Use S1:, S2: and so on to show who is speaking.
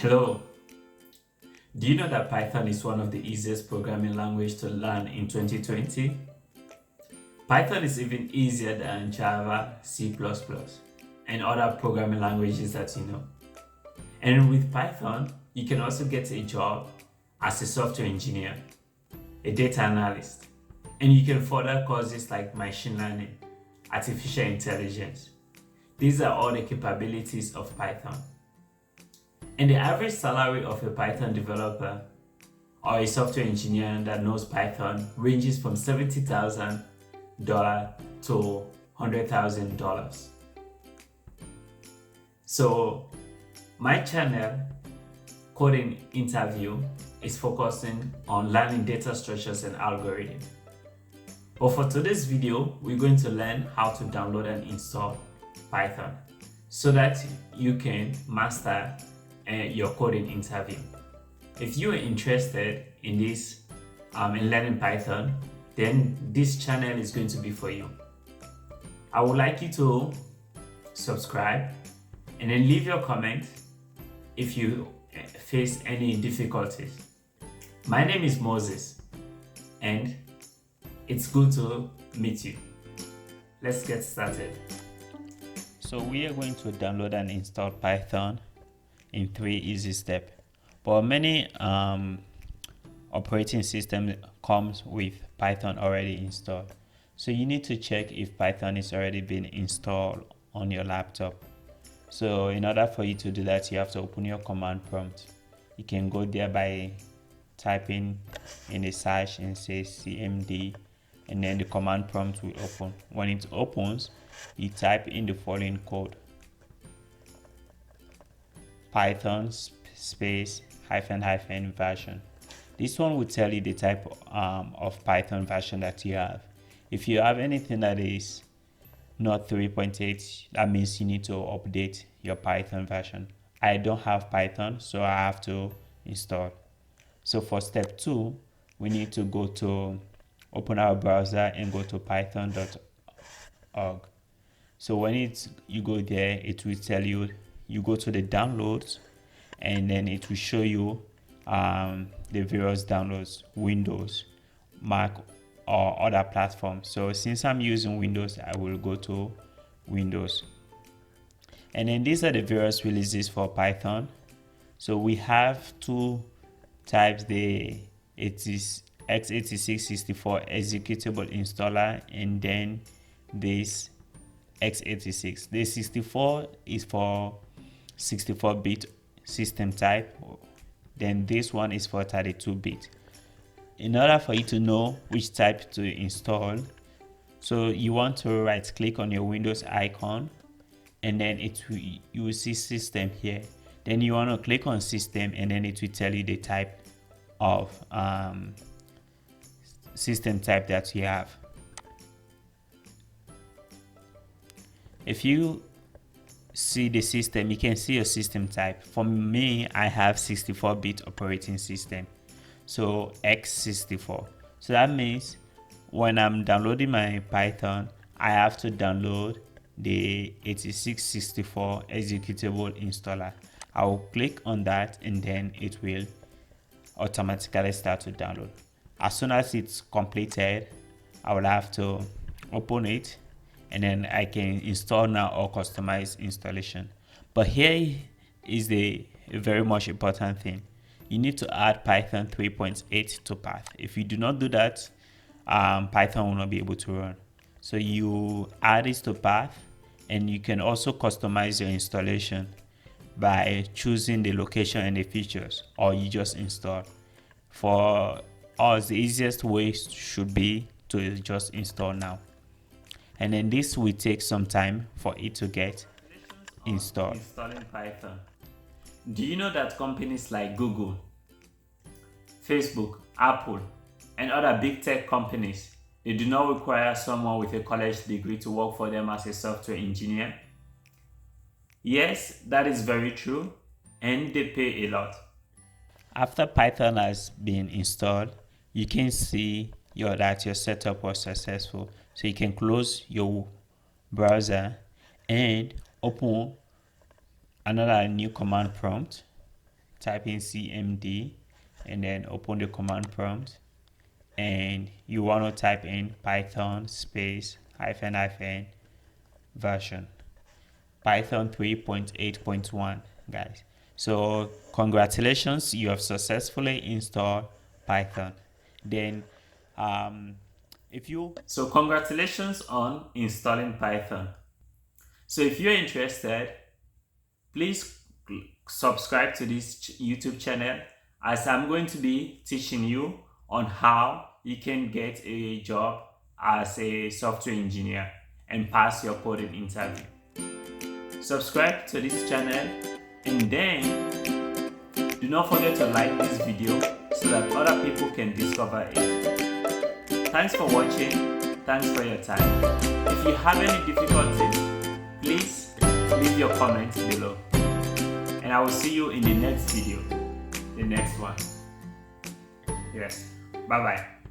S1: Hello. Do you know that Python is one of the easiest programming language to learn in 2020? Python is even easier than Java, C++, and other programming languages that you know. And with Python, you can also get a job as a software engineer, a data analyst, and you can further courses like machine learning, artificial intelligence. These are all the capabilities of Python. And the average salary of a Python developer or a software engineer that knows Python ranges from $70,000 to $100,000. So, my channel, Coding Interview, is focusing on learning data structures and algorithms. But for today's video, we're going to learn how to download and install Python so that you can master your coding interview. If you are interested in this in learning Python, then this channel is going to be for you. I would like you to subscribe and then leave your comment if you face any difficulties. My name is Moses and it's good to meet you. Let's get started.
S2: So we are going to download and install Python in 3 easy steps. But many operating system comes with Python already installed. So you need to check if Python is already been installed on your laptop. So in order for you to do that, you have to open your command prompt. You can go there by typing in the search and say cmd, and then the command prompt will open. When it opens, you type in the following code: Python space -- version. This one will tell you the type of Python version that you have. If you have anything that is not 3.8, that means you need to update your Python version. I don't have Python, so I have to install. So for step 2, we need to go to open our browser and go to python.org. So when you go there, it will tell you go to the downloads, and then it will show you the various downloads: Windows, Mac, or other platforms. So since I'm using Windows, I will go to Windows. And then these are the various releases for Python. So we have 2 types: the x86-64 executable installer, and then this x86. The 64 is for 64-bit system type, then this one is for 32-bit. In order for you to know which type to install, so you want to right click on your Windows icon, and then you will see system here. Then you want to click on system, and then it will tell you the type of system type that you have. If you see the system, you can see your system type. For me, I have 64-bit operating system, so x64. So that means when I'm downloading my Python, I have to download the 8664 executable installer. I will click on that, and then it will automatically start to download. As soon as it's completed, I will have to open it, and then I can install now or customize installation. But here is the very much important thing: you need to add Python 3.8 to path. If you do not do that, Python will not be able to run. So you add it to path, and you can also customize your installation by choosing the location and the features, or you just install. For us, the easiest way should be to just install now, and then this will take some time for it to get installed.
S1: Installing Python. Do you know that companies like Google, Facebook, Apple, and other big tech companies, they do not require someone with a college degree to work for them as a software engineer? Yes, that is very true, and they pay a lot.
S2: After Python has been installed, you can see that your setup was successful. So you can close your browser and open another new command prompt. type in cmd and then open the command prompt, and you want to type in python space hyphen version python 3.8.1, guys. So congratulations, you have successfully installed Python. Then
S1: So congratulations on installing Python. So if you're interested, please subscribe to this YouTube channel, as I'm going to be teaching you on how you can get a job as a software engineer and pass your coding interview. Subscribe to this channel, and then do not forget to like this video so that other people can discover it. Thanks for watching. Thanks for your time. If you have any difficulties, please leave your comments below. And I will see you in the next video, the next one. Yes, bye bye.